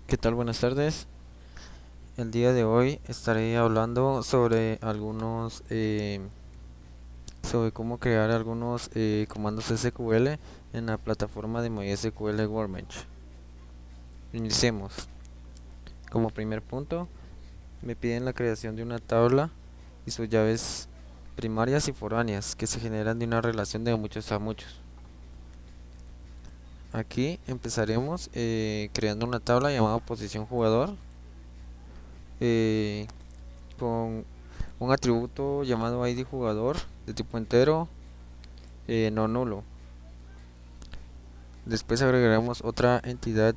¿Qué tal? Buenas tardes. El día de hoy estaré hablando sobre sobre cómo crear algunos comandos SQL en la plataforma de MySQL Workbench. Iniciemos. Como primer punto, me piden la creación de una tabla y sus llaves primarias y foráneas que se generan de una relación de muchos a muchos. Aquí empezaremos creando una tabla llamada posición jugador eh, con un atributo llamado ID jugador de tipo entero, no nulo. Después agregaremos otra entidad,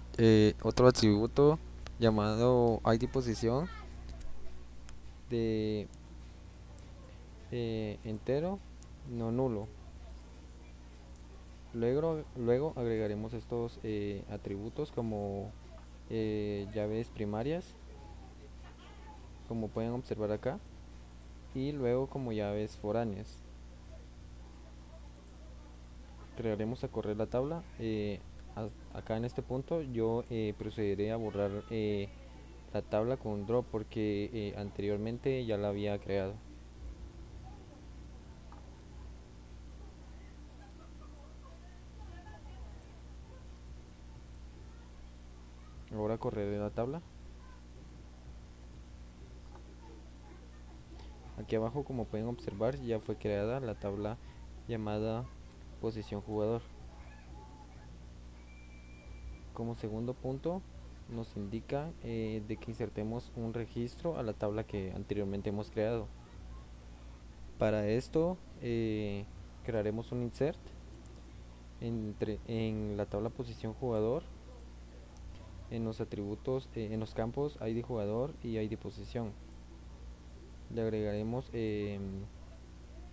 otro atributo llamado ID posición de entero, no nulo. Luego agregaremos estos atributos como llaves primarias, como pueden observar acá, y luego como llaves foráneas. Crearemos a correr la tabla. Acá en este punto yo procederé a borrar la tabla con drop porque anteriormente ya la había creado. Ahora correré la tabla. Aquí abajo, como pueden observar, ya fue creada la tabla llamada posición jugador. Como segundo punto nos indica de que insertemos un registro a la tabla que anteriormente hemos creado. Para esto crearemos un insert en la tabla posición jugador, en los atributos, en los campos ID jugador y ID posición. Le agregaremos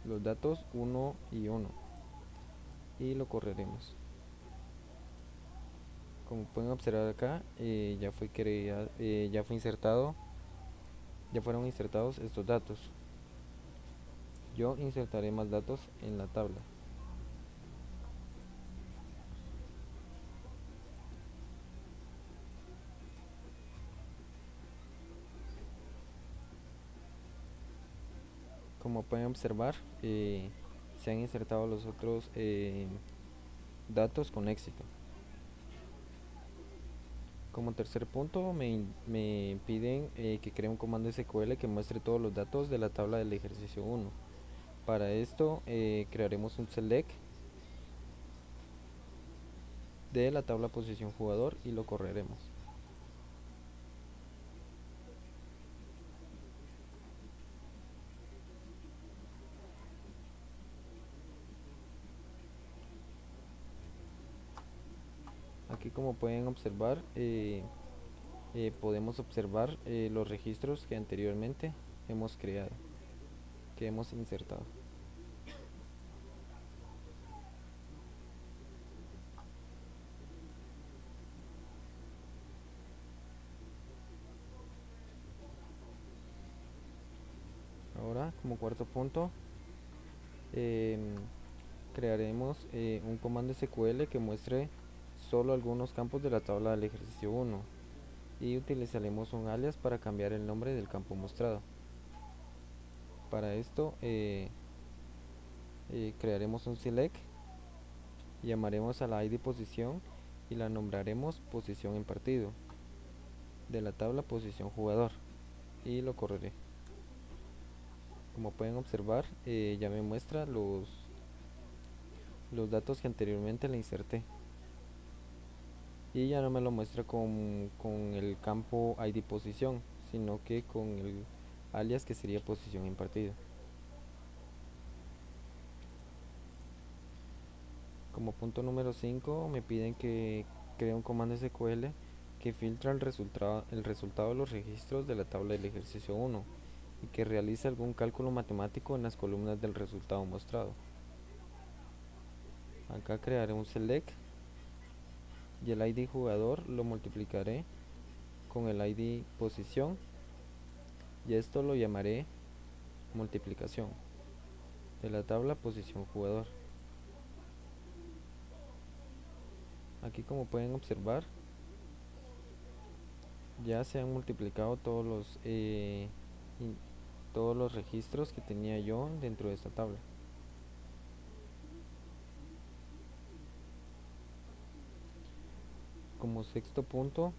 los datos 1 y 1 y lo correremos. Como pueden observar acá, ya fue insertado, ya fueron insertados estos datos. Yo insertaré más datos en la tabla. Como pueden observar, se han insertado los otros datos con éxito. Como tercer punto, me piden que cree un comando SQL que muestre todos los datos de la tabla del ejercicio 1. Para esto crearemos un select de la tabla posición jugador y lo correremos. Aquí, como pueden observar, podemos observar los registros que anteriormente hemos creado, que hemos insertado. Ahora, como cuarto punto, em, crearemos un comando SQL que muestre solo algunos campos de la tabla del ejercicio 1 y utilizaremos un alias para cambiar el nombre del campo mostrado. Para esto crearemos un select, llamaremos a la ID posición y la nombraremos posición en partido de la tabla posición jugador y lo correré. Como pueden observar, ya me muestra los datos que anteriormente le inserté y ya no me lo muestra con el campo ID posición, sino que con el alias que sería posición en partido. Como punto número 5 me piden que cree un comando SQL que filtra el resultado de los registros de la tabla del ejercicio 1 y que realice algún cálculo matemático en las columnas del resultado mostrado. Acá crearé un select y el ID jugador lo multiplicaré con el ID posición y esto lo llamaré multiplicación de la tabla posición jugador. Aquí, como pueden observar, Ya se han multiplicado todos los registros que tenía yo dentro de esta tabla. Como sexto punto,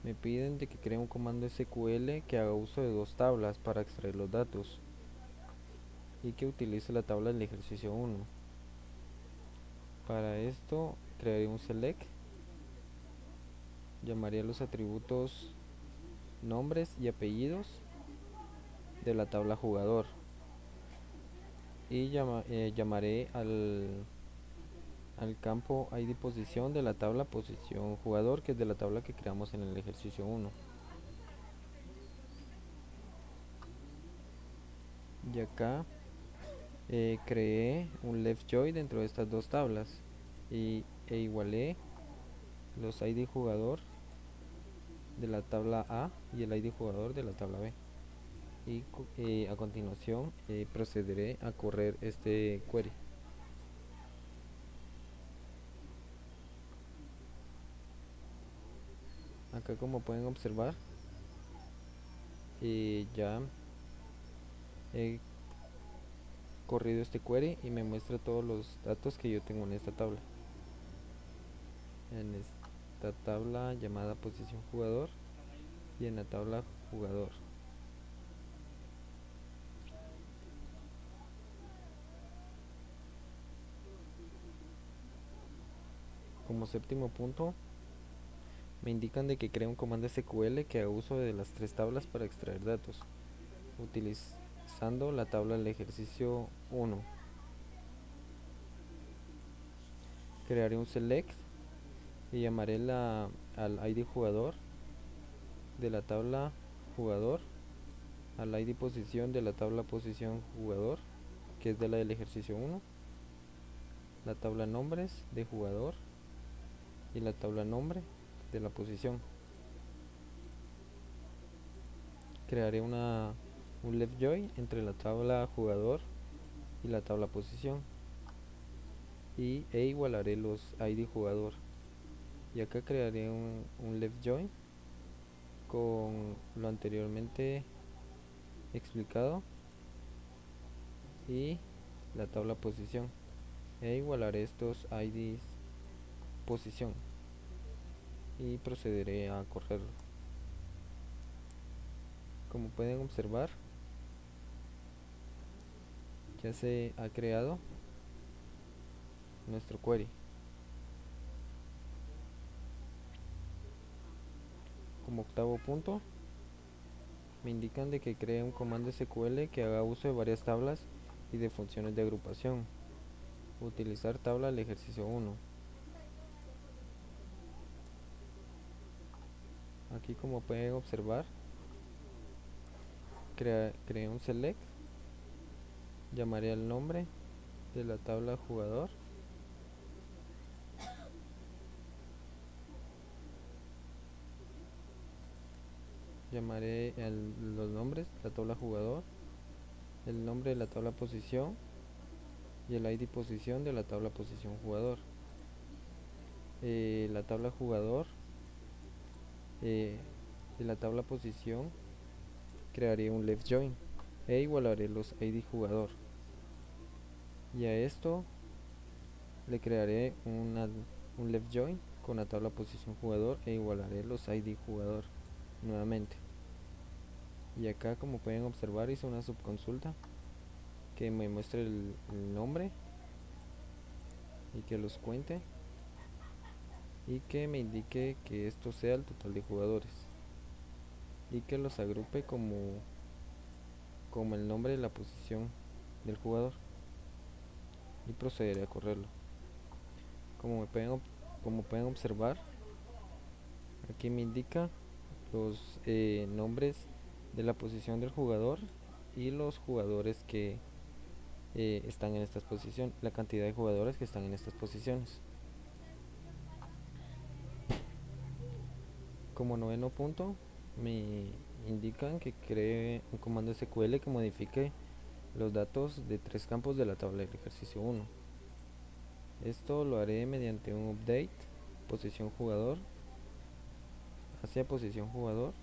me piden de que cree un comando SQL que haga uso de dos tablas para extraer los datos y que utilice la tabla del ejercicio 1. Para esto crearé un select, llamaría los atributos nombres y apellidos de la tabla jugador y llamaré al campo ID posición de la tabla posición jugador, que es de la tabla que creamos en el ejercicio 1. Y acá creé un left join dentro de estas dos tablas e igualé los ID jugador de la tabla A y el ID jugador de la tabla B. Y a continuación procederé a correr este query. Acá, como pueden observar, ya he corrido este query y me muestra todos los datos que yo tengo en esta tabla. En esta tabla llamada posición jugador y en la tabla jugador. Como séptimo punto, me indican de que crea un comando SQL que haga uso de las tres tablas para extraer datos, utilizando la tabla del ejercicio 1. Crearé un select y llamaré al ID jugador de la tabla jugador, al ID posición de la tabla posición jugador, que es de la del ejercicio 1, la tabla nombres de jugador y la tabla nombre de la posición. Crearé un left join entre la tabla jugador y la tabla posición e igualaré los ID jugador. Y acá crearé un left join con lo anteriormente explicado y la tabla posición e igualaré estos IDs posición y procederé a correrlo. Como pueden observar, ya se ha creado nuestro query. Como octavo punto, me indican de que cree un comando SQL que haga uso de varias tablas y de funciones de agrupación. Utilizar tabla del ejercicio 1. Aquí, como pueden observar, creé un select, llamaré al nombre de la tabla jugador, llamaré los nombres de la tabla jugador, el nombre de la tabla posición y el ID posición de la tabla posición jugador. La tabla jugador, de la tabla posición, crearé un left join e igualaré los ID jugador. Y a esto le crearé un left join con la tabla posición jugador e igualaré los ID jugador nuevamente. Y acá, como pueden observar, hice una subconsulta que me muestre el nombre y que los cuente y que me indique que esto sea el total de jugadores y que los agrupe como el nombre de la posición del jugador, y procederé a correrlo. Como pueden observar, aquí me indica los nombres de la posición del jugador y los jugadores que están en estas posiciones, la cantidad de jugadores que están en estas posiciones. Como noveno punto, me indican que cree un comando SQL que modifique los datos de tres campos de la tabla del ejercicio 1. Esto lo haré mediante un update posición jugador hacia posición jugador.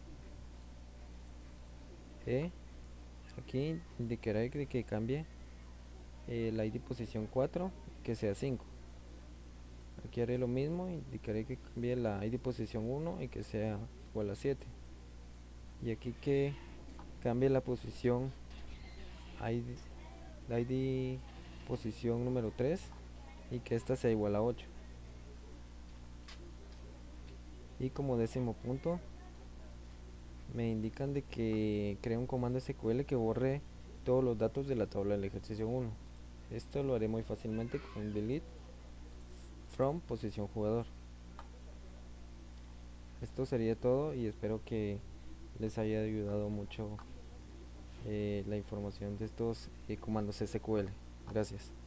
Aquí indicará que cambie el ID posición 4 que sea 5. Aquí haré lo mismo, indicaré que cambie la ID posición 1 y que sea igual a 7. Y aquí que cambie la posición ID, la ID posición número 3 y que esta sea igual a 8. Y como décimo punto me indican de que crea un comando SQL que borre todos los datos de la tabla del ejercicio 1. Esto lo haré muy fácilmente con delete from posición jugador. Esto sería todo y espero que les haya ayudado mucho la información de estos comandos SQL. Gracias.